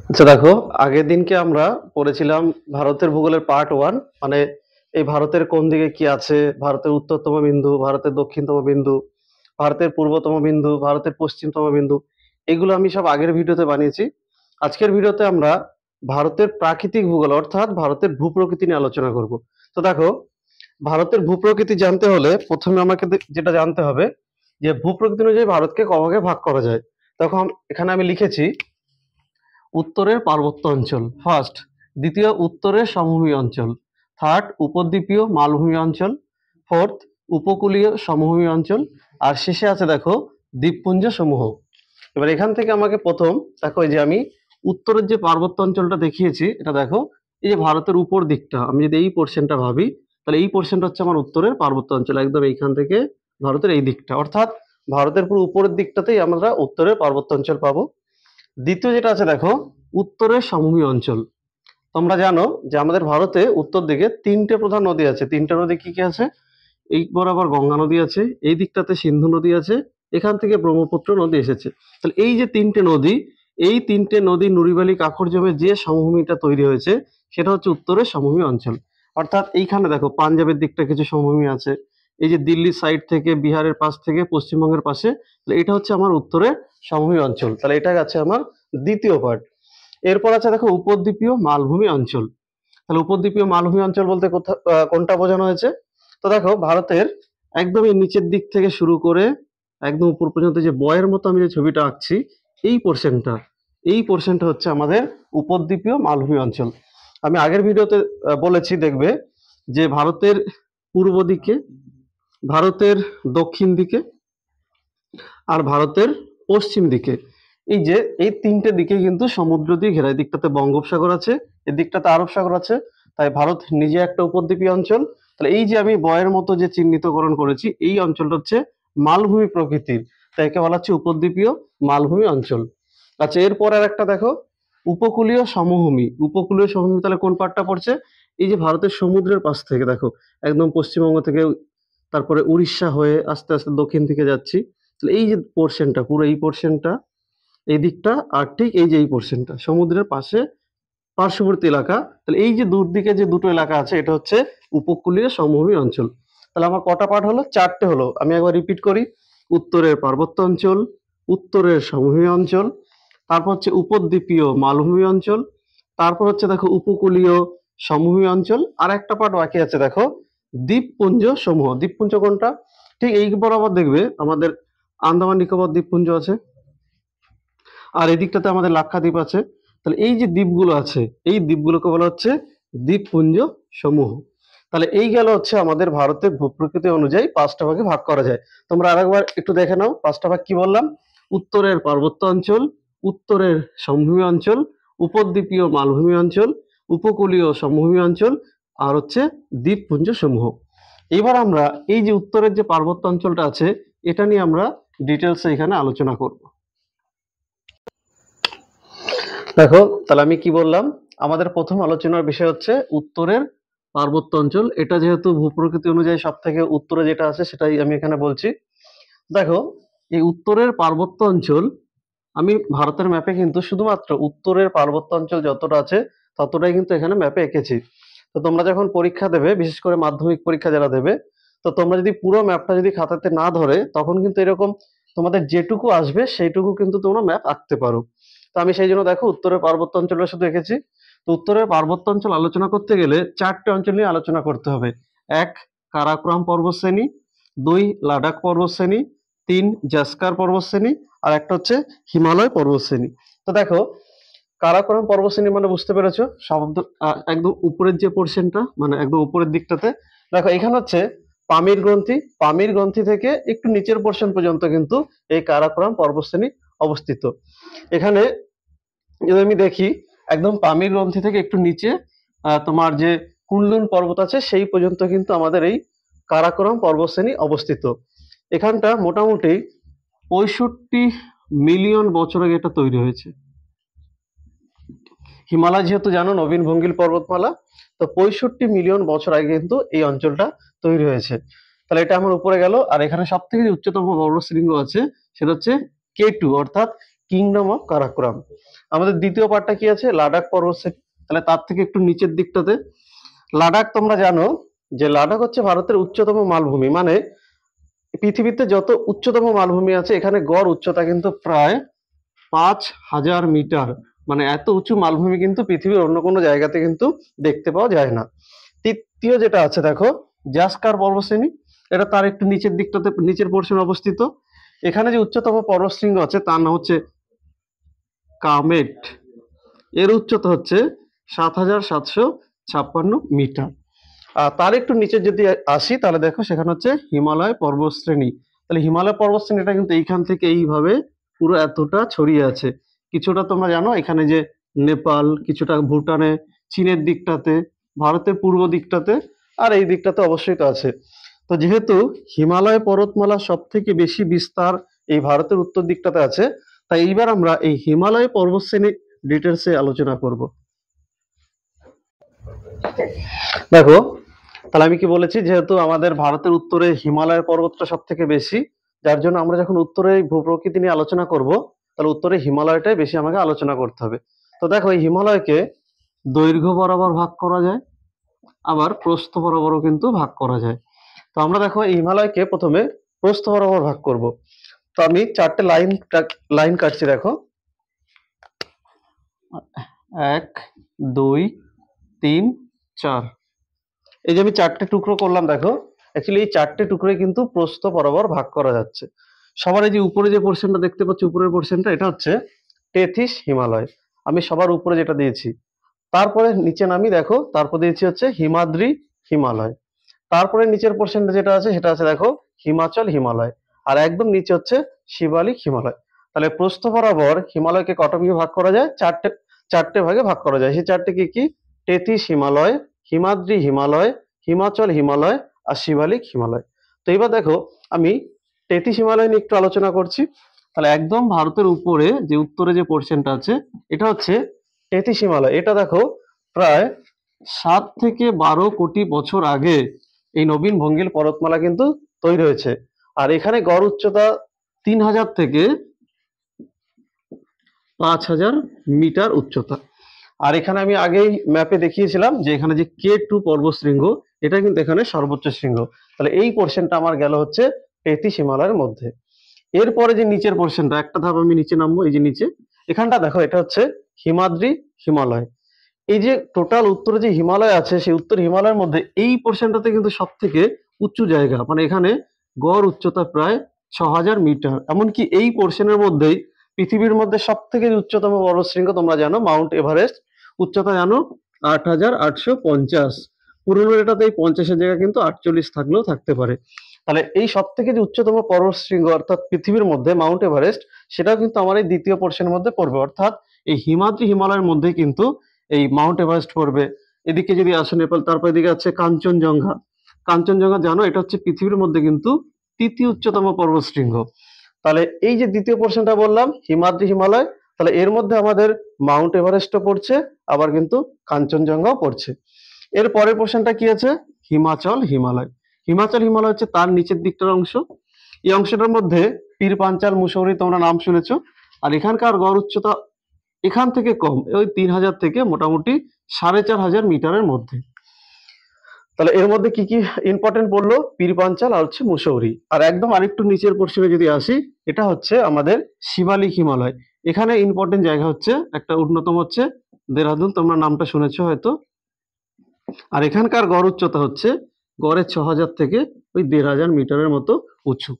আচ্ছা দেখো, আগের দিনকে আমরা পড়েছিলাম ভারতের ভূগোলের পার্ট 1। মানে এই ভারতের কোন দিকে কি আছে, ভারতের উত্তরতম বিন্দু, ভারতের দক্ষিণতম বিন্দু, ভারতের পূর্বতম বিন্দু, ভারতের পশ্চিমতম বিন্দু, এগুলো আমি সব আগের ভিডিওতে বানিয়েছি। আজকের ভিডিওতে আমরা ভারতের প্রাকৃতিক ভূগোল অর্থাৎ ভারতের ভূপ্রকৃতি নিয়ে আলোচনা করব। তো দেখো, ভারতের ভূপ্রকৃতি জানতে হলে প্রথমে আমাকে যেটা জানতে হবে যে ভূপ্রকৃতি অনুযায়ী ভারতকে কভাগে ভাগ করা যায়। তখন এখানে আমি লিখেছি উত্তরের পার্বত্য অঞ্চল ফার্স্ট, দ্বিতীয় উত্তরের সমভূমি অঞ্চল, থার্ড উপদ্বীপীয় মালভূমি অঞ্চল, ফোর্থ উপকূলীয় সমভূমি অঞ্চল, আর শেষে আছে দেখো দ্বীপপুঞ্জ সমূহ। এবার এখান থেকে আমাকে প্রথম দেখো, এই যে আমি উত্তরের যে পার্বত্য অঞ্চলটা দেখিয়েছি, এটা দেখো, এই যে ভারতের উপর দিকটা, আমি যদি এই পোর্শনটা ভাবি, তাহলে এই পোর্শনটা হচ্ছে আমার উত্তরের পার্বত্য অঞ্চল, একদম এইখান থেকে ভারতের এই দিকটা, অর্থাৎ ভারতের পুরো উপরের দিকটাতেই আমরা উত্তরের পার্বত্য অঞ্চল পাবো। দ্বিতীয় যেটা আছে দেখো, উত্তরের সমভূমি অঞ্চল। তোমরা জানো যে আমাদের ভারতে উত্তর দিকে তিনটে প্রধান নদী আছে। তিনটে নদী কি কি আছে? এই বরাবর গঙ্গা নদী আছে, এই দিকটাতে সিন্ধু নদী আছে, এখান থেকে ব্রহ্মপুত্র নদী এসেছে। তাহলে এই যে তিনটে নদী, এই তিনটে নদী নুড়িবালি কাকর জমে যে সমভূমিটা তৈরি হয়েছে, সেটা হচ্ছে উত্তরের সমভূমি অঞ্চল। অর্থাৎ এইখানে দেখো পাঞ্জাবের দিকটা কিছু সমভূমি আছে, এই যে দিল্লির সাইড থেকে, বিহারের পাশ থেকে, পশ্চিমবঙ্গের পাশে, তাহলে এটা হচ্ছে আমার উত্তরের সমভূমি অঞ্চল। তাহলে এটা আছে আমার দ্বিতীয় পার্ট। এরপর আছে দেখো উপদ্বীপীয় মালভূমি অঞ্চল। তাহলে উপদ্বীপীয় মালভূমি অঞ্চল বলতে কোনটা বোঝানো হয়েছে? তো দেখো, ভারতের একদমই নিচের দিক থেকে শুরু করে একদম উপর পর্যন্ত যে বয়ের মতো আমি যে ছবিটা আঁকছি, এই পোর্শনটা, এই পোর্শনটা হচ্ছে আমাদের উপদ্বীপীয় মালভূমি অঞ্চল। আমি আগের ভিডিওতে বলেছি, দেখবে যে ভারতের পূর্ব দিকে, ভারতের দক্ষিণ দিকে, আর ভারতের পশ্চিম দিকে, এই যে এই তিনটে দিকে কিন্তু সমুদ্র দিয়ে ঘেরা। এদিকটাতে বঙ্গোপসাগর আছে, এদিকটাতে আরব সাগর আছে, তাই ভারত নিজে একটা উপদ্বীপীয় অঞ্চল। তাহলে এই যে আমি বয়ের মতো যে চিহ্নিতকরণ করেছি, এই অঞ্চলটা হচ্ছে মালভূমি প্রকৃতির, তাই একে বলা হচ্ছে উপদ্বীপীয় মালভূমি অঞ্চল। আচ্ছা, এরপর আর একটা দেখো, উপকূলীয় সমভূমি। উপকূলীয় সমভূমি তাহলে কোন পার্টটা পড়ছে? এই যে ভারতের সমুদ্রের পাশ থেকে দেখো, একদম পশ্চিমবঙ্গ থেকে তারপরে উড়িষ্যা হয়ে আস্তে আস্তে দক্ষিণ দিকে যাচ্ছি, তাহলে এই যে পোর্শনটা, পুরো এই পোর্শনটা, এই দিকটা, আর ঠিক এই যে এই পোর্শনটা সমুদ্রের পাশে পার্শ্ববর্তী এলাকা, তাহলে এই যে দূর দিকে যে দুটো এলাকা আছে, এটা হচ্ছে উপকূলীয় সমভূমি অঞ্চল। তাহলে আমার কটা পার্ট হলো? চারটে হলো। আমি একবার রিপিট করি: উত্তরের পার্বত্য অঞ্চল, উত্তরের সমভূমি অঞ্চল, তারপর হচ্ছে উপদ্বীপীয় মালভূমি অঞ্চল, তারপর হচ্ছে দেখো উপকূলীয় সমভূমি অঞ্চল, আর একটা পার্ট বাকি আছে দেখো, দ্বীপপুঞ্জ সমূহ। দ্বীপপুঞ্জ কোনটা? ঠিক এই বরাবর দেখবে আমাদের আন্দামান নিকোবর দ্বীপপুঞ্জ আছে, আর এদিকটাতে আমাদের লাক্ষাদ্বীপ আছে। তাহলে এই যে দ্বীপগুলো আছে, এই দ্বীপগুলোকে বলা হচ্ছে দ্বীপপুঞ্জ সমূহ। তাহলে এই গেল হচ্ছে আমাদের ভারতের ভূপ্রকৃতি অনুযায়ী পাঁচটা ভাগে ভাগ করা যায়। তোমরা আরেকবার একটু দেখে নাও, পাঁচটা ভাগ কি বললাম: উত্তরের পার্বত্য অঞ্চল, উত্তরের সমভূমি অঞ্চল, উপদ্বীপীয় মালভূমি অঞ্চল, উপকূলীয় সমভূমি অঞ্চল, আর হচ্ছে দ্বীপপুঞ্জ সমূহ। এবার আমরা এই যে উত্তরের যে পার্বত্য অঞ্চলটা আছে, এটা নিয়ে আমরা ডিটেলসে এখানে আলোচনা করব। দেখো, তাহলে আমি কি বললাম, আমাদের প্রথম আলোচনার বিষয় হচ্ছে উত্তরের পার্বত্য অঞ্চল। এটা যেহেতু ভূপ্রকৃতি অনুযায়ী সব থেকে উত্তরে যেটা আছে, সেটাই আমি এখানে বলছি। দেখো, এই উত্তরের পার্বত্য অঞ্চল, আমি ভারতের ম্যাপে কিন্তু শুধুমাত্র উত্তরের পার্বত্য অঞ্চল যতটা আছে ততটাই কিন্তু এখানে ম্যাপে এঁকেছি। তো তোমরা যখন পরীক্ষা দেবে, বিশেষ করে মাধ্যমিক পরীক্ষা যারা দেবে, তো তোমরা যদি পুরো ম্যাপটা যদি খাতাতে না ধরে, তখন কিন্তু এরকম তোমাদের যেটুকু আসবে সেইটুকু কিন্তু তোমরা ম্যাপ আঁকতে পারো। তো আমি সেই জন্য দেখো উত্তরের পার্বত্য অঞ্চলটা শুধু এঁকেছি। তো উত্তরের পার্বত্য অঞ্চল আলোচনা করতে গেলে চারটে অঞ্চল নিয়ে আলোচনা করতে হবে: এক, কারাকোরাম পর্বতশ্রেণী; দুই, লাদাখ পর্বতশ্রেণী; তিন, জাসকার পর্বতশ্রেণী; আর একটা হচ্ছে হিমালয় পর্বতশ্রেণী। তো দেখো, কারাকোরাম পর্বতশ্রেণী মানে বুঝতে পেরেছো, শব্দ একদম উপরের যে পোর্শনটা, মানে একদম উপরের দিকটাতে দেখো, এখানে হচ্ছে পামির গ্রন্থি, পামির গ্রন্থি থেকে একটু নিচের পোর্শন পর্যন্ত কিন্তু এই কারাকোরাম পর্বতশ্রেণী অবস্থিত। এখানে যদি আমি দেখি, একদম পামির গ্রন্থি থেকে একটু নিচে তোমার যে কুনলুন পর্বত আছে, সেই পর্যন্ত কিন্তু আমাদের এই কারাকোরাম পর্বতশ্রেণী অবস্থিত। এখানটা মোটামুটি 65 মিলিয়ন বছর আগে এটা তৈরি হয়েছে। হিমালয় যেহেতু জানো নবীন ভঙ্গিল পর্বতমালা, তো 65 মিলিয়ন বছর আগে কিন্তু এই অঞ্চলটা তৈরি হয়েছে। তাহলে এটা আমার উপরে গেল। আর এখানে সব থেকে যে উচ্চতম পর্বতশৃঙ্গ আছে, সেটা হচ্ছে K2, অর্থাৎ কিংডম অফ কারাকোরাম। আমাদের দ্বিতীয় পার্টটা কি আছে, লাদাখ পর্বতশ্রেণী। তাহলে তার থেকে একটু নিচের দিকটাতে লাদাখ, তোমরা জানো যে লাদাখ হচ্ছে ভারতের উচ্চতম মালভূমি, মানে পৃথিবীতে যত উচ্চতম মালভূমি আছে এখানে গড় উচ্চতা কিন্তু প্রায় 5,000 মিটার। মানে এত উঁচু মালভূমি কিন্তু পৃথিবীর অন্য কোনো জায়গাতে কিন্তু দেখতে পাওয়া যায় না। তৃতীয় যেটা আছে দেখো, জাসকার পর্বতশ্রেণী, এটা তার একটু নিচের দিকটাতে, নিচের পোর্শনে অবস্থিত। এখানে যে উচ্চতম পর্বতশৃঙ্গ আছে তার নাম হচ্ছে কামেট। এর উচ্চতা হচ্ছে 7,756 মিটার। আর তার একটু নিচে যদি আসি তাহলে দেখো সেখানে হচ্ছে হিমালয় পর্বতশ্রেণী। তাহলে হিমালয় পর্বতশ্রেণীটা কিন্তু এইখান থেকে এইভাবে পুরো এতটা ছড়িয়ে আছে। কিছুটা তোমরা জানো এখানে যে নেপাল, কিছুটা ভুটানে, চীনের দিকটাতে, ভারতের পূর্ব দিকটাতে, আর এই দিকটাতে অবশ্যই তো আছে। তো যেহেতু হিমালয় পর্বতমালা সব থেকে বেশি বিস্তার এই ভারতের উত্তর দিকটাতে আছে, তাই এইবার আমরা এই হিমালয় পর্বতশ্রেণী ডিটেলসে আলোচনা করব। দেখো, তাহলে আমি কি বলেছি, যেহেতু আমাদের ভারতের উত্তরে হিমালয় পর্বতটা সব থেকে বেশি, যার জন্য আমরা যখন উত্তরে ভূপ্রকৃতি নিয়ে আলোচনা করব তাহলে উত্তরে হিমালয়টাই বেশি আমাকে আলোচনা করতে হবে। তো দেখো, এই হিমালয়কে দৈর্ঘ্য বরাবর ভাগ করা যায়, আবার প্রস্থ বরাবরও কিন্তু ভাগ করা যায়। তো আমরা দেখো এই হিমালয়কে প্রথমে প্রস্থ বরাবর ভাগ করব। তো আমি চারটে লাইন কাটছি। দেখো, 1, 2, 3, 4। এই যে আমি চারটে টুকরো করলাম, দেখো অ্যাকচুয়ালি এই চারটে টুকরোই কিন্তু প্রস্থ বরাবর ভাগ করা যাচ্ছে। সবার এই যে উপরে যে পোর্শনটা দেখতে পাচ্ছি, উপরের পোর্শনটা, এটা হচ্ছে টেথিস হিমালয়। আমি সবার উপরে যেটা দিয়েছি। তারপরে নিচে নামি, দেখো তারপর দিয়েছি হচ্ছে হিমাদ্রি হিমালয়। তারপরে নিচের পোর্শনটা যেটা আছে সেটা আছে দেখো হিমাচল হিমালয়। আর একদম নিচে হচ্ছে শিবালিক হিমালয়। তাহলে প্রস্থ বরাবর হিমালয়কে কটা ভাগে ভাগ করা যায়? চারটে ভাগে ভাগ করা যায়। সেই চারটে কি কি? টেথিস হিমালয়, হিমাদ্রি হিমালয়, হিমাচল হিমালয়, আর শিবালিক হিমালয়। তো এবার দেখো, আমি টেথিস হিমালয় নিয়ে একটু আলোচনা করছি। তাহলে একদম ভারতের উপরে যে উত্তরে যে পোর্শনটা আছে এটা হচ্ছে টেথিস হিমালয়। এটা দেখো প্রায় 7 থেকে 12 কোটি বছর আগে এই নবীন ভঙ্গিল পর্বতমালা কিন্তু তৈরি হয়েছে। আর এখানে গড় উচ্চতা 3,000 থেকে 5,000 মিটার উচ্চতা। আর এখানে আমি আগেই ম্যাপে দেখিয়েছিলাম যে এখানে যে K2 পর্বতশৃঙ্গ, এটা কিন্তু এখানে সর্বোচ্চ শৃঙ্গ। তাহলে এই পোর্শনটা আমার গেল হচ্ছে টেথিস হিমালয়ের মধ্যে। এরপরে যে নিচের পোর্শনটা, একটা ধাপ আমি নিচে নামবো, এই যে নিচে এখানটা দেখো, এটা হচ্ছে হিমাদ্রি হিমালয়। এই যে টোটাল উত্তরে যে হিমালয় আছে সেই উত্তর হিমালয়ের মধ্যে এই পোর্শনটাতে কিন্তু সব থেকে উঁচু জায়গা, মানে এখানে গড় উচ্চতা প্রায় 6,000 মিটার। এমনকি এই পোর্শনের মধ্যেই পৃথিবীর মধ্যে সব থেকে উচ্চতম পর্বতশৃঙ্গ তোমরা জানো মাউন্ট এভারেস্ট, উচ্চতা জানো 8,850। পুরনো এটাতে এই 50-এর জায়গা কিন্তু 48 থাকলেও থাকতে পারে। তাহলে এই সব থেকে যে উচ্চতম পর্বতশৃঙ্গ অর্থাৎ পৃথিবীর মধ্যে মাউন্ট এভারেস্ট, সেটাও কিন্তু আমার এই দ্বিতীয় পোর্শনের মধ্যে পড়বে। অর্থাৎ এই হিমাদ্রি হিমালয়ের মধ্যে কিন্তু এই মাউন্ট এভারেস্ট পড়বে। এদিকে যদি আসে নেপাল, তারপর এদিকে আছে কাঞ্চনজঙ্ঘা। কাঞ্চনজঙ্ঘা জানো এটা হচ্ছে পৃথিবীর মধ্যে কিন্তু তৃতীয় উচ্চতম পর্বতশৃঙ্গ। তাহলে এই যে দ্বিতীয় পোর্শনটা বললাম হিমাদ্রি হিমালয়, তাহলে এর মধ্যে আমাদের মাউন্ট এভারেস্টও পড়ছে, আবার কিন্তু কাঞ্চনজঙ্ঘাও পড়ছে। এর পরের পোর্শনটা কি আছে? হিমাচল হিমালয়। হিমাচল হিমালয় হচ্ছে তার নিচের দিকটার অংশ। এই অংশটার মধ্যে পীর পাঞ্চাল, মুসৌরি তোমরা নাম শুনেছো। আর এখানকার গড় উচ্চতা এখান থেকে কম, ওই 3,000 থেকে মোটামুটি 4,500 মিটারের মধ্যে। তাহলে এর মধ্যে কি কি ইম্পর্টেন্ট পড়লো? পীর পাঞ্চাল আর হচ্ছে মুসৌরি। আর একদম আরেকটু নিচের পোর্শনে যদি আসি, এটা হচ্ছে আমাদের শিবালিক হিমালয়। এখানে ইম্পর্টেন্ট জায়গা হচ্ছে একটা অন্যতম হচ্ছে দেরাদুন, তোমরা নামটা শুনেছো হয়তো। আর এখানকার গড় উচ্চতা হচ্ছে গড়ে 6,000 থেকে ওই 1,500 মিটারের মতো উঁচু।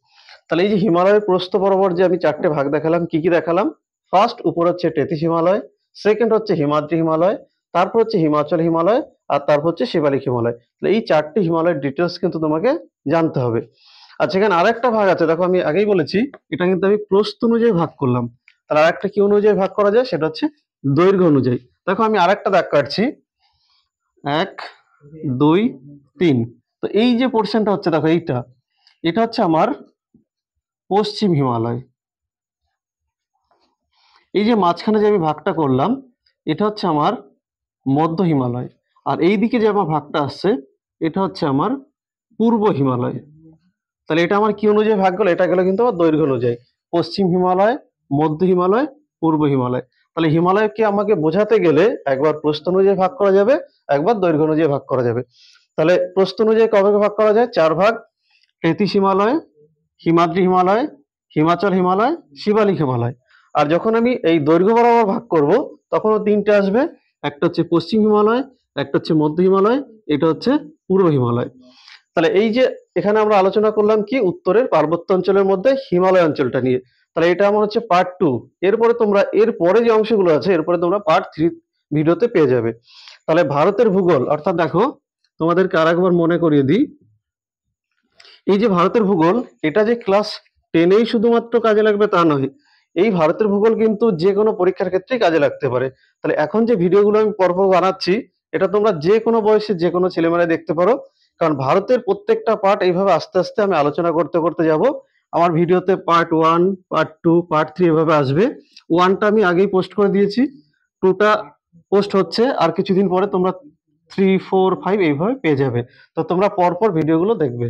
তাহলে এই যে হিমালয়ের প্রস্থ বরাবর যে আমি চারটে ভাগ দেখালাম, কি কি দেখালাম? ফার্স্ট উপর হচ্ছে টেথিস হিমালয়, সেকেন্ড হচ্ছে হিমাদ্রি হিমালয়, তারপর হচ্ছে হিমাচল হিমালয়, আর তারপর হচ্ছে শিবালিক হিমালয়। তাহলে এই চারটি হিমালয়ের ডিটেলস কিন্তু তোমাকে জানতে হবে। আচ্ছা, এখানে আরেকটা ভাগ আছে, দেখো আমি আগেই বলেছি এটা কিন্তু আমি প্রস্থ অনুযায়ী ভাগ করলাম। তাহলে আরেকটা কি অনুযায়ী ভাগ করা যায়? সেটা হচ্ছে দৈর্ঘ্য অনুযায়ী। দেখো আমি আরেকটা দাগ কাটছি, 1, 2, 3। তো এই যে পোর্শনটা হচ্ছে দেখো এইটা, এটা হচ্ছে আমার পশ্চিম হিমালয়। এই যে মাঝখানে যে আমি ভাগটা করলাম এটা হচ্ছে আমার মধ্য হিমালয়। আর এই দিকে যে আমার ভাগটা আসছে এটা হচ্ছে আমার পূর্ব হিমালয়। তাহলে এটা আমার কি অনুযায়ী ভাগ গেল? এটা গেল কিন্তু আমার দৈর্ঘ্য অনুযায়ী। পশ্চিম হিমালয়, মধ্য হিমালয়, পূর্ব হিমালয়। তাহলে হিমালয়কে আমাকে বোঝাতে গেলে একবার প্রস্থ অনুযায়ী ভাগ করা যাবে, একবার দৈর্ঘ্য অনুযায়ী ভাগ করা যাবে। তাহলে প্রস্থ অনুযায়ী কবে ভাগ করা যায়? 4 ভাগ। তেথিস হিমালয়, হিমাদ্রি হিমালয়, হিমাচল হিমালয়, শিবালিক হিমালয়। আর যখন আমি এই দৈর্ঘ্য বরাবর ভাগ করব তখনও তিনটে আসবে। একটা হচ্ছে পশ্চিম হিমালয়, একটা হচ্ছে মধ্য হিমালয়, এটা হচ্ছে পূর্ব হিমালয়। তাহলে এই যে এখানে আমরা আলোচনা করলাম কি উত্তরের পার্বত্য অঞ্চলের মধ্যে হিমালয় অঞ্চলটা নিয়ে। তাহলে এটা আমার হচ্ছে পার্ট 2। এরপরে তোমরা এরপরে যে অংশগুলো আছে এরপরে তোমরা পার্ট 3 ভিডিওতে পেয়ে যাবে। তাহলে ভারতের ভূগোল অর্থাৎ দেখো তোমাদেরকে আরেকবার মনে করিয়ে দিই, এই যে ভারতের ভূগোল এটা যে ক্লাস 10এই শুধুমাত্র কাজে লাগবে তা নয়, এই ভারতের ভূগোল কিন্তু যে কোনো পরীক্ষার ক্ষেত্রেই কাজে লাগতে পারে। তাহলে এখন যে ভিডিওগুলো আমি পরপর বানাচ্ছি এটা তোমরা যে কোনো বয়সে যে কোনো ছেলেমেয়েরা দেখতে পারো, কারণ ভারতের প্রত্যেকটা পার্ট এইভাবে আস্তে আস্তে আমি আলোচনা করতে করতে যাব। আমার ভিডিওতে পার্ট 1, পার্ট 2, পার্ট 3 এভাবে আসবে। 1টা আমি আগেই পোস্ট করে দিয়েছি, 2টা পোস্ট হচ্ছে, আর কিছুদিন পরে তোমরা 3, 4, 5 এইভাবে পেয়ে যাবে। তো তোমরা পরপর ভিডিওগুলো দেখবে।